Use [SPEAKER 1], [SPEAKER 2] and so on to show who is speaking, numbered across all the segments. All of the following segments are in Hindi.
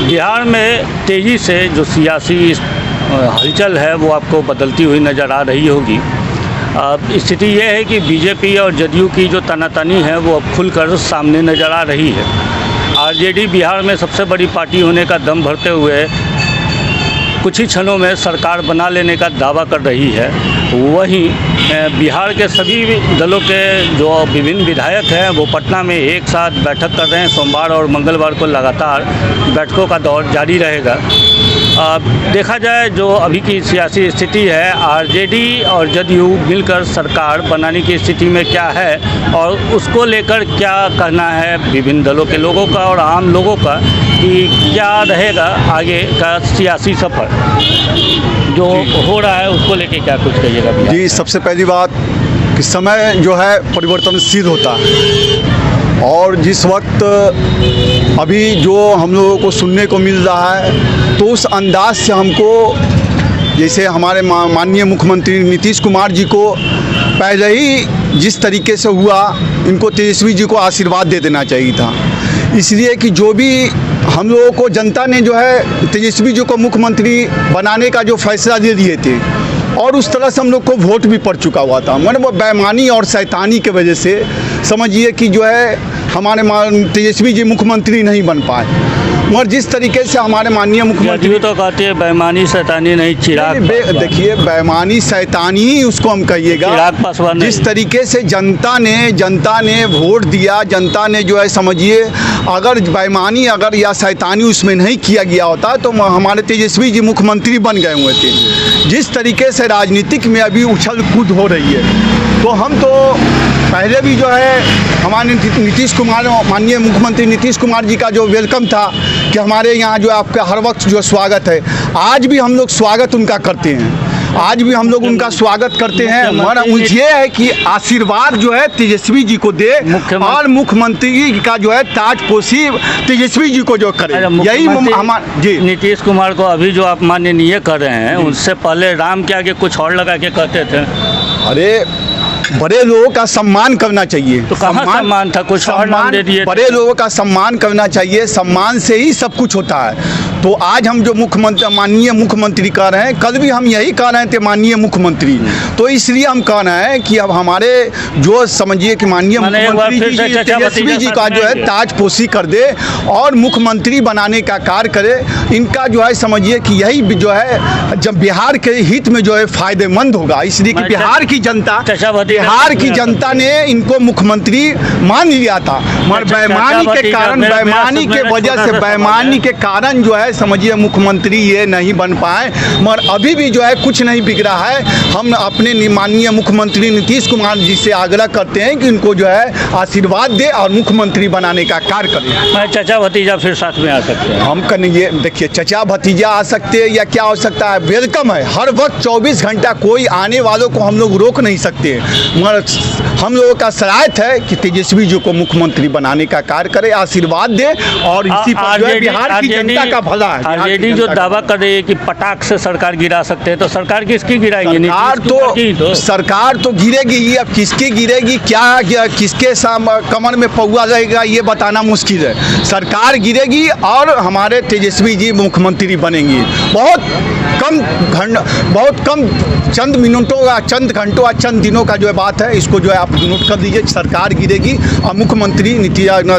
[SPEAKER 1] बिहार में तेज़ी से जो सियासी हलचल है वो आपको बदलती हुई नज़र आ रही होगी। अब स्थिति ये है कि बीजेपी और जदयू की जो तनातनी है वो अब खुलकर सामने नज़र आ रही है। आरजेडी बिहार में सबसे बड़ी पार्टी होने का दम भरते हुए कुछ ही क्षणों में सरकार बना लेने का दावा कर रही है। वहीं बिहार के सभी दलों के जो विभिन्न विधायक हैं वो पटना में एक साथ बैठक कर रहे हैं। सोमवार और मंगलवार को लगातार बैठकों का दौर जारी रहेगा। देखा जाए जो अभी की सियासी स्थिति है, आरजेडी और जदयू मिलकर सरकार बनाने की स्थिति में क्या है और उसको लेकर क्या कहना है विभिन्न दलों के लोगों का और आम लोगों का कि क्या रहेगा आगे का सियासी सफ़र जो हो रहा है, उसको लेके क्या कुछ कहिएगा?
[SPEAKER 2] जी, सबसे पहली बात कि समय जो है परिवर्तनशील होता है और जिस वक्त अभी जो हम लोगों को सुनने को मिल रहा है तो उस अंदाज से हमको, जैसे हमारे माननीय मुख्यमंत्री नीतीश कुमार जी को पहले ही जिस तरीके से हुआ, इनको तेजस्वी जी को आशीर्वाद दे देना चाहिए था। इसलिए कि जो भी हम लोगों को जनता ने जो है तेजस्वी जी को मुख्यमंत्री बनाने का जो फैसला दे दिए थे और उस तरह से हम लोग को वोट भी पड़ चुका हुआ था, मतलब वो बेईमानी और शैतानी की वजह से समझिए कि जो है हमारे तेजस्वी जी मुख्यमंत्री नहीं बन पाए। मगर जिस तरीके से हमारे माननीय मुख्यमंत्री
[SPEAKER 1] तो कहते हैं बेईमानी शैतानी नहीं, चिराग
[SPEAKER 2] देखिए बेईमानी शैतानी ही उसको हम कहिएगा।
[SPEAKER 1] चिराग पासवान
[SPEAKER 2] जिस तरीके से जनता ने वोट दिया, जनता ने जो है समझिए अगर बेईमानी अगर या शैतानी उसमें नहीं किया गया होता तो हमारे तेजस्वी जी मुख्यमंत्री बन गए हुए थे। जिस तरीके से राजनीतिक में अभी उछल कूद हो रही है तो हम तो पहले भी जो है हमारे नीतीश कुमार, माननीय मुख्यमंत्री नीतीश कुमार जी का जो वेलकम था कि हमारे यहाँ जो आपका हर वक्त जो स्वागत है, आज भी हम लोग स्वागत उनका करते हैं, आज भी हम लोग उनका स्वागत करते हैं। मगर ये है कि आशीर्वाद जो है तेजस्वी जी को दे और मुख्यमंत्री का जो है ताजपोशी तेजस्वी जी को जो करे, यही हमारा। जी,
[SPEAKER 1] नीतीश कुमार को अभी जो आप माननीय कर रहे हैं, उससे पहले राम के आगे कुछ और लगा के कहते थे।
[SPEAKER 2] अरे बड़े लोगों का सम्मान करना चाहिए।
[SPEAKER 1] तो कहाँ सम्मान था? कुछ और नाम दे दिए।
[SPEAKER 2] बड़े लोगों का सम्मान करना चाहिए, सम्मान से ही सब कुछ होता है। तो आज हम जो माननीय मुख्यमंत्री कह रहे हैं, कल भी हम यही कह रहे थे माननीय मुख्यमंत्री। तो इसलिए हम कह रहे हैं कि अब हमारे जो समझिए कि माननीय मुख्यमंत्री जी तेजस्वी जी का जो है ताजपोशी कर दे और मुख्यमंत्री बनाने का कार्य करे। इनका जो है समझिए कि यही जो है जब बिहार के हित में जो है फायदेमंद होगा, इसलिए कि बिहार की जनता ने इनको मुख्यमंत्री मान लिया था। मगर बेईमानी के कारण, बेईमानी के वजह से, बेईमानी के कारण जो है समझिए मुख्यमंत्री ये नहीं बन पाए। मगर अभी भी जो है कुछ नहीं बिगड़ा है। हम अपने माननीय मुख्यमंत्री नीतीश कुमार जी से आग्रह करते हैं कि इनको जो है आशीर्वाद दे और मुख्यमंत्री बनाने का कार्य करें।
[SPEAKER 1] चचा भतीजा फिर साथ में आ सकते हैं।
[SPEAKER 2] हम कहीं ये देखिए, चचा भतीजा आ सकते हैं या क्या हो सकता है, वेलकम है हर वक्त 24 घंटा, कोई आने वालों को हम लोग रोक नहीं सकते। मगर हम लोगों का शरायत है कि तेजस्वी जी को मुख्यमंत्री बनाने का कार्य करे, आशीर्वाद दे और इसी पर जो है बिहार की जनता का भला है।
[SPEAKER 1] आरजेडी जो दावा कर रही है कि पटाख से सरकार गिरा सकते हैं, तो सरकार किसकी गिराएगी?
[SPEAKER 2] सरकार तो गिरेगी ही। अब किसकी गिरेगी, क्या किसके कमर में पौआ रहेगा ये बताना मुश्किल है। सरकार गिरेगी और हमारे तेजस्वी जी मुख्यमंत्री बनेंगी। बहुत कम चंद मिनटों का, चंद घंटों या चंद दिनों का जो है बात है, इसको जो है आप नोट कर लीजिए। सरकार गिरेगी और मुख्यमंत्री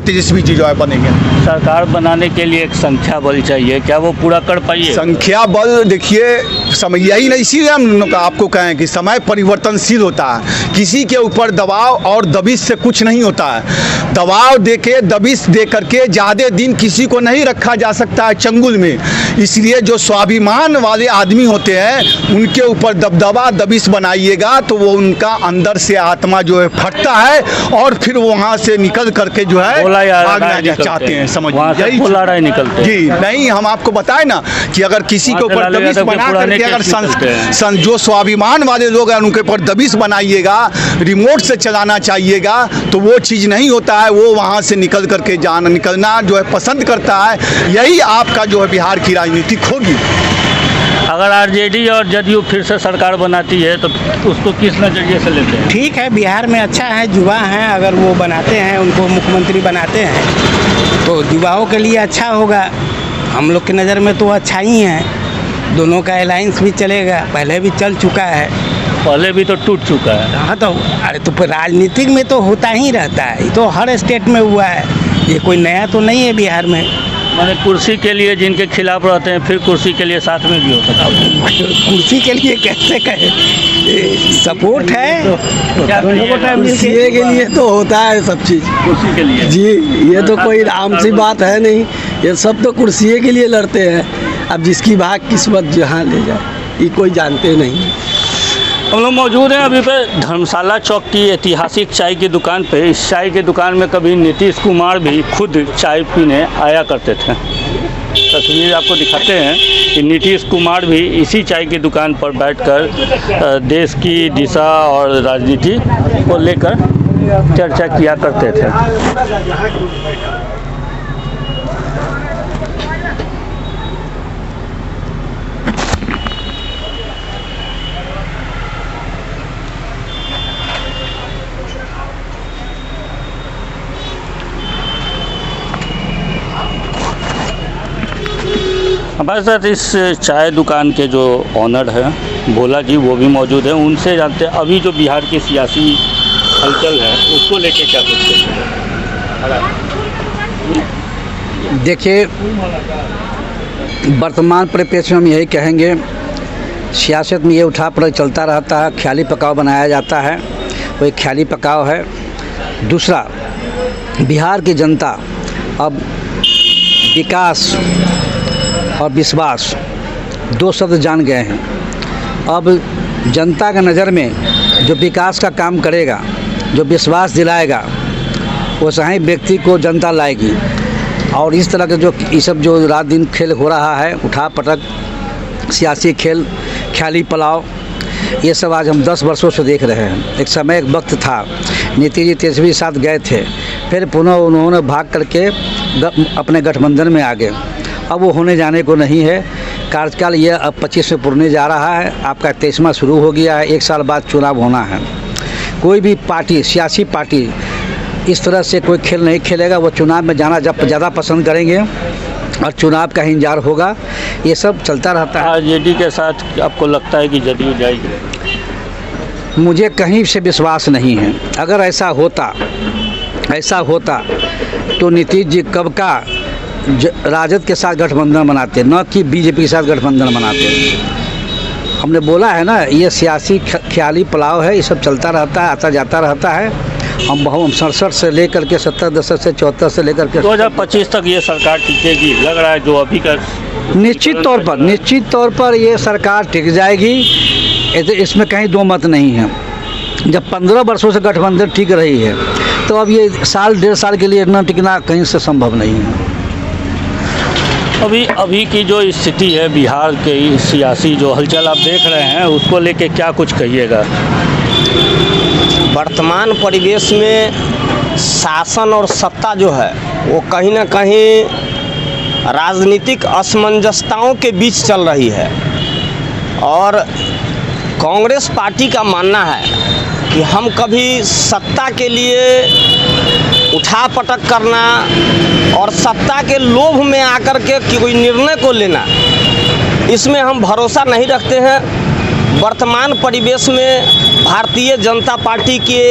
[SPEAKER 2] तेजस्वी जी जो है बनेंगे।
[SPEAKER 1] सरकार बनाने के लिए एक संख्या बल चाहिए, क्या वो पूरा कर पाइए?
[SPEAKER 2] संख्या बल देखिए समय यही नहीं, इसीलिए हम आपको कहें कि समय परिवर्तनशील होता है। किसी के ऊपर दबाव और दबिश से कुछ नहीं होता है। दबाव देके, दबिश दे करके ज़्यादा दिन किसी को नहीं रखा जा सकता है चंगुल में। इसलिए जो स्वाभिमान वाले आदमी होते हैं उनके ऊपर दबदबा दबिश बनाइएगा तो वो उनका अंदर से आत्मा जो है फटता है और फिर वहाँ से निकल करके जो है भागना चाहते हैं। समझ यही
[SPEAKER 1] निकलते
[SPEAKER 2] जी नहीं, हम आपको बताए ना कि अगर किसी के ऊपर दबिश बना करके अगर जो स्वाभिमान वाले लोग हैं उनके ऊपर दबिश बनाइएगा, रिमोट से चलाना चाहिएगा तो वो चीज़ नहीं होता है। वो वहाँ से निकल करके निकलना जो है पसंद करता है। यही आपका जो है बिहार की राजनीति होगी।
[SPEAKER 1] अगर आरजेडी और जदयू फिर से सरकार बनाती है तो उसको किस नज़रिए से लेते हैं?
[SPEAKER 3] ठीक है, बिहार में अच्छा है, युवा हैं, अगर वो बनाते हैं, उनको मुख्यमंत्री बनाते हैं तो युवाओं के लिए अच्छा होगा। हम लोग की नज़र में तो अच्छा ही है। दोनों का अलायंस भी चलेगा, पहले भी चल चुका है।
[SPEAKER 1] पहले भी तो टूट चुका है।
[SPEAKER 3] हाँ तो अरे तो फिर राजनीतिक में तो होता ही रहता है, ये तो हर स्टेट में हुआ है, ये कोई नया तो नहीं है बिहार में।
[SPEAKER 1] माने कुर्सी के लिए जिनके खिलाफ रहते हैं फिर कुर्सी के लिए साथ में भी हो सकता है।
[SPEAKER 3] कुर्सी के लिए कैसे कहे, सपोर्ट है
[SPEAKER 4] कुर्सी के लिए तो होता है सब चीज़।
[SPEAKER 1] कुर्सी के लिए
[SPEAKER 4] जी, ये तो कोई आम सी बात है नहीं, ये सब तो कुर्सी के लिए लड़ते हैं। अब जिसकी भाग किस्मत जहाँ ले जाए ये कोई जानते नहीं।
[SPEAKER 1] हम लोग मौजूद हैं अभी पे धर्मशाला चौक की ऐतिहासिक चाय की दुकान पे। इस चाय की दुकान में कभी नीतीश कुमार भी खुद चाय पीने आया करते थे। तस्वीर आपको दिखाते हैं कि नीतीश कुमार भी इसी चाय की दुकान पर बैठकर देश की दिशा और राजनीति को लेकर चर्चा किया करते थे। हमारे साथ इस चाय दुकान के जो ऑनर हैं भोला जी, वो भी मौजूद हैं। उनसे जानते हैं अभी जो बिहार की सियासी हलचल है उसको लेके क्या सोचते हैं।
[SPEAKER 5] देखिए, वर्तमान परिप्रेक्ष्य में हम यही कहेंगे, सियासत में ये उठा पड़क चलता रहता है, ख्याली पकाव बनाया जाता है, वो एक ख्याली पकाव है। दूसरा, बिहार की जनता अब विकास और विश्वास दो शब्द जान गए हैं। अब जनता के नज़र में जो विकास का काम करेगा, जो विश्वास दिलाएगा, वो सही व्यक्ति को जनता लाएगी। और इस तरह के जो ये सब जो रात दिन खेल हो रहा है, उठा पटक सियासी खेल, ख्याली पलाव, ये सब आज हम 10 वर्षों से देख रहे हैं। एक समय एक वक्त था, नीतीश जी तेजस्वी साथ गए थे, फिर पुनः उन्होंने भाग करके अपने गठबंधन में आ गए। अब वो होने जाने को नहीं है। कार्यकाल ये अब 25 में पुरने जा रहा है, आपका 23वां शुरू हो गया है, 1 साल बाद चुनाव होना है। कोई भी पार्टी, सियासी पार्टी इस तरह से कोई खेल नहीं खेलेगा। वो चुनाव में जाना जब ज़्यादा पसंद करेंगे और चुनाव का ही इंतजार होगा। ये सब चलता रहता है।
[SPEAKER 1] आरजेडी के साथ आपको लगता है कि जदयू जाएगी?
[SPEAKER 5] मुझे कहीं से विश्वास नहीं है। अगर ऐसा होता तो नीतीश जी कब का राजद के साथ गठबंधन बनाते, न कि बीजेपी के साथ गठबंधन बनाते। हमने बोला है ना, ये सियासी ख्याली पलाव है, ये सब चलता रहता है, आता जाता रहता है। हम 67 से लेकर के 70 दशक से 74 से लेकर के
[SPEAKER 1] 2025 तक ये सरकार टिकेगी लग रहा है। जो अभी का
[SPEAKER 5] निश्चित तौर पर ये सरकार टिक जाएगी, इसमें कहीं दो मत नहीं है। जब 15 वर्षों से गठबंधन टिक रही है तो अब ये साल 1.5 साल के लिए न टिकना कहीं से संभव नहीं है।
[SPEAKER 1] अभी की जो स्थिति है बिहार के सियासी जो हलचल आप देख रहे हैं, उसको लेके क्या कुछ कहिएगा?
[SPEAKER 6] वर्तमान परिवेश में शासन और सत्ता जो है वो कहीं ना कहीं राजनीतिक असमंजसताओं के बीच चल रही है। और कांग्रेस पार्टी का मानना है कि हम कभी सत्ता के लिए उठा पटक करना और सत्ता के लोभ में आकर के कोई निर्णय को लेना, इसमें हम भरोसा नहीं रखते हैं। वर्तमान परिवेश में भारतीय जनता पार्टी के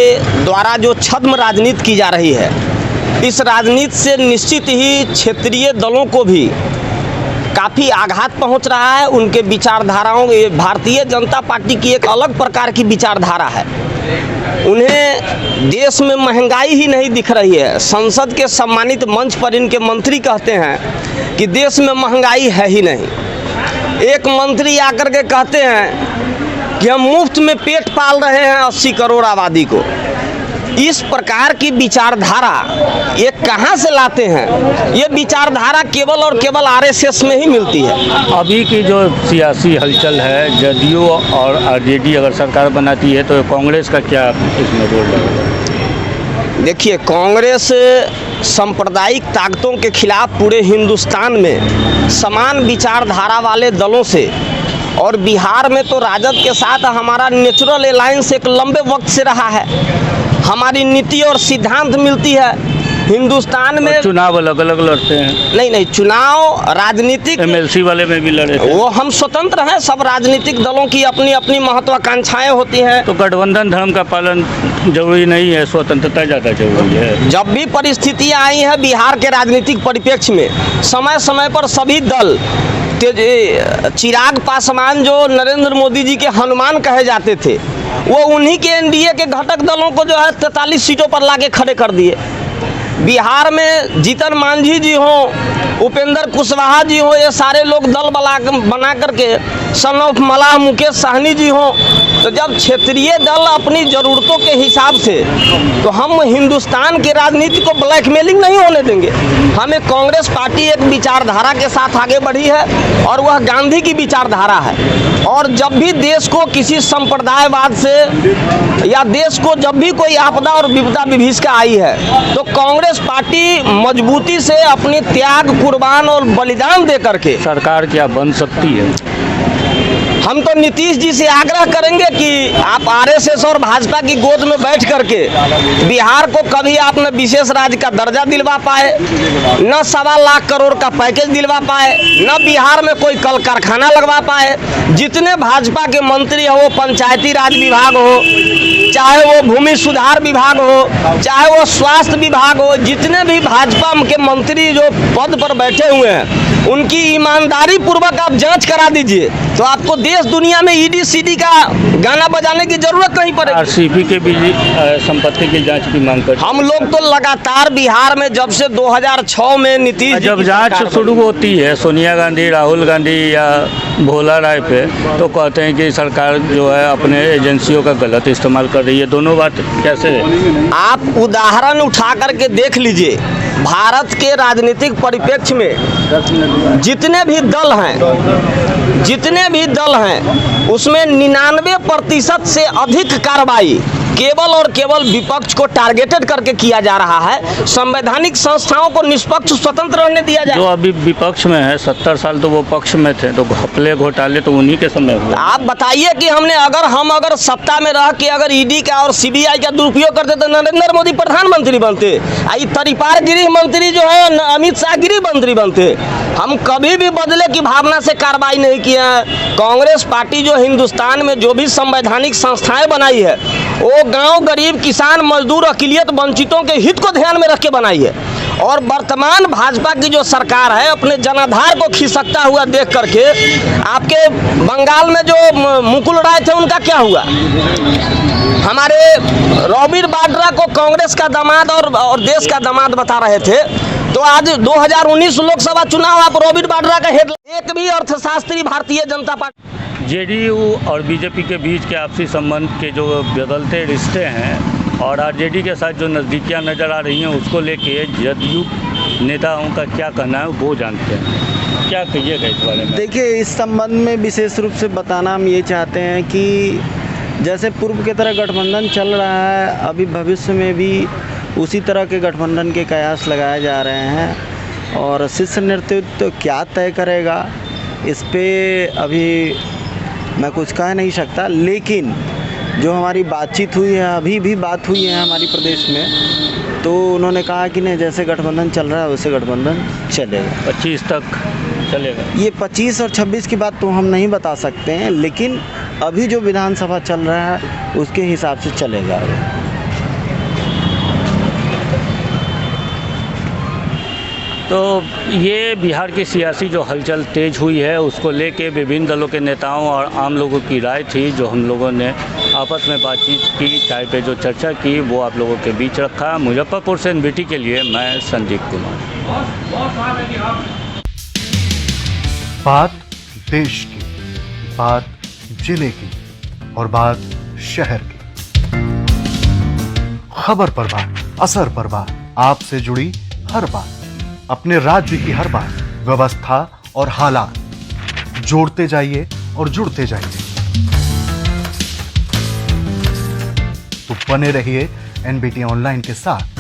[SPEAKER 6] द्वारा जो छद्म राजनीति की जा रही है, इस राजनीति से निश्चित ही क्षेत्रीय दलों को भी काफ़ी आघात पहुंच रहा है। उनके विचारधाराओं, ये भारतीय जनता पार्टी की एक अलग प्रकार की विचारधारा है। उन्हें देश में महंगाई ही नहीं दिख रही है। संसद के सम्मानित मंच पर इनके मंत्री कहते हैं कि देश में महंगाई है ही नहीं। एक मंत्री आकर के कहते हैं कि हम मुफ्त में पेट पाल रहे हैं 80 करोड़ आबादी को। इस प्रकार की विचारधारा ये कहाँ से लाते हैं? ये विचारधारा केवल और केवल आरएसएस में ही मिलती है।
[SPEAKER 1] अभी की जो सियासी हलचल है, जदयू और आरजेडी अगर सरकार बनाती है तो कांग्रेस का क्या इसमें रोल है?
[SPEAKER 6] देखिए, कांग्रेस सांप्रदायिक ताकतों के खिलाफ पूरे हिंदुस्तान में समान विचारधारा वाले दलों से, और बिहार में तो राजद के साथ हमारा नेचुरल अलायंस एक लंबे वक्त से रहा है। हमारी नीति और सिद्धांत मिलती है। हिंदुस्तान में
[SPEAKER 1] चुनाव अलग अलग लड़ते हैं,
[SPEAKER 6] नहीं, चुनाव राजनीतिक
[SPEAKER 1] MLC वाले में भी लड़े थे।
[SPEAKER 6] वो हम स्वतंत्र हैं, सब राजनीतिक दलों की अपनी अपनी महत्वाकांक्षाएं होती हैं।
[SPEAKER 1] तो गठबंधन धर्म का पालन जरूरी नहीं है, स्वतंत्रता ज़्यादा जरूरी है।
[SPEAKER 6] जब भी परिस्थितियां आई हैं बिहार के राजनीतिक परिप्रेक्ष्य में, समय समय पर सभी दल चिराग पासवान जो नरेंद्र मोदी जी के हनुमान कहे जाते थे, वो उन्हीं के NDA के घटक दलों को जो है 43 सीटों पर लाके खड़े कर दिए। बिहार में जीतन मांझी जी हों, उपेंद्र कुशवाहा जी हों, ये सारे लोग दल बना करके सन ऑफ मलाह मुकेश सहनी जी हों, तो जब क्षेत्रीय दल अपनी ज़रूरतों के हिसाब से, तो हम हिंदुस्तान की राजनीति को ब्लैकमेलिंग नहीं होने देंगे। हमें कांग्रेस पार्टी एक विचारधारा के साथ आगे बढ़ी है और वह गांधी की विचारधारा है। और जब भी देश को किसी संप्रदायवाद से या देश को जब भी कोई आपदा और विपदा विभीषिका आई है, तो कांग्रेस पार्टी मजबूती से अपनी त्याग, कुर्बान और बलिदान दे करके
[SPEAKER 1] सरकार क्या बन सकती है।
[SPEAKER 6] हम तो नीतीश जी से आग्रह करेंगे कि आप RSS और भाजपा की गोद में बैठ करके बिहार को कभी आप न विशेष राज्य का दर्जा दिलवा पाए, न 1.25 लाख करोड़ का पैकेज दिलवा पाए, न बिहार में कोई कल कारखाना लगवा पाए। जितने भाजपा के मंत्री हो, वो पंचायती राज विभाग हो, चाहे वो भूमि सुधार विभाग हो, चाहे वो स्वास्थ्य विभाग हो, जितने भी भाजपा के मंत्री जो पद पर बैठे हुए हैं, उनकी ईमानदारी पूर्वक आप जांच करा दीजिए, तो आपको देश दुनिया में ED CD का गाना बजाने की जरूरत नहीं पड़ेगी।
[SPEAKER 1] RCP के भी संपत्ति की जांच की मांग कर।
[SPEAKER 6] हम लोग तो लगातार बिहार में जब से 2006 में नीतीश जी
[SPEAKER 1] जब
[SPEAKER 6] की
[SPEAKER 1] जांच
[SPEAKER 6] सरकार
[SPEAKER 1] शुरू होती है सोनिया गांधी, राहुल गांधी या भोला राय पे, तो कहते हैं कि सरकार जो है अपने एजेंसियों का गलत इस्तेमाल कर रही है। दोनों बात कैसे है?
[SPEAKER 6] आप उदाहरण उठा करके देख लीजिए, भारत के राजनीतिक परिप्रेक्ष्य में जितने भी दल हैं उसमें 99% से अधिक कार्रवाई केवल और केवल विपक्ष को टारगेटेड करके किया जा रहा है। संवैधानिक संस्थाओं को निष्पक्ष स्वतंत्र रहने दिया जाए।
[SPEAKER 1] जो अभी विपक्ष में है, 70 साल तो वो पक्ष में थे, तो घपले घोटाले तो उन्हीं के समय हुए।
[SPEAKER 6] आप बताइए कि हम अगर सत्ता में रह के अगर ED का और CBI का दुरुपयोग करते तो नरेंद्र मोदी प्रधानमंत्री बनते, तरीपार गृह मंत्री जो है अमित शाह गृह मंत्री बनते। हम कभी भी बदले की भावना से कार्रवाई नहीं किए हैं। कांग्रेस पार्टी जो हिंदुस्तान में जो भी संवैधानिक संस्थाएं बनाई है, वो गांव, गरीब, किसान, मजदूर, अकिलियत, वंचितों के हित को ध्यान में रख के बनाई है। और वर्तमान भाजपा की जो सरकार है, अपने जनाधार को खिसकता हुआ देख करके, आपके बंगाल में जो मुकुल राय थे उनका क्या हुआ? हमारे रॉबिन वाड्रा को कांग्रेस का दामाद और देश का दामाद बता रहे थे, तो आज 2019 लोकसभा चुनाव आप रॉबिन वाड्रा का हेड, एक भी अर्थशास्त्री भारतीय जनता पार्टी,
[SPEAKER 1] JDU और BJP के बीच के आपसी संबंध के जो बदलते रिश्ते हैं और RJD के साथ जो नज़दीकियाँ नज़र आ रही हैं, उसको लेके JDU नेताओं का क्या कहना है वो जानते हैं। क्या कहिएगा इस बारे में?
[SPEAKER 7] देखिए, इस संबंध में विशेष रूप से बताना हम ये चाहते हैं कि जैसे पूर्व की तरह गठबंधन चल रहा है, अभी भविष्य में भी उसी तरह के गठबंधन के कयास लगाए जा रहे हैं। और शीर्ष नेतृत्व तो क्या तय करेगा इस पे अभी मैं कुछ कह नहीं सकता, लेकिन जो हमारी बातचीत हुई है, अभी भी बात हुई है हमारी प्रदेश में, तो उन्होंने कहा कि नहीं, जैसे गठबंधन चल रहा है वैसे गठबंधन चलेगा।
[SPEAKER 1] 25 तक चलेगा।
[SPEAKER 7] ये 25 और 26 की बात तो हम नहीं बता सकते हैं, लेकिन अभी जो विधानसभा चल रहा है उसके हिसाब से चलेगा।
[SPEAKER 1] तो ये बिहार की सियासी जो हलचल तेज हुई है, उसको लेके विभिन्न दलों के नेताओं और आम लोगों की राय थी, जो हम लोगों ने आपस में बातचीत की, चाय पे जो चर्चा की, वो आप लोगों के बीच रखा। मुजफ्फरपुर से NBT के लिए मैं संदीप कुमार।
[SPEAKER 8] बात देश की, बात जिले की और बात शहर की, खबर पर बात, असर पर बात, आपसे जुड़ी हर बात, अपने राज्य की हर बात, व्यवस्था और हालात, जोड़ते जाइए और जुड़ते जाइए। तो बने रहिए NBT ऑनलाइन के साथ।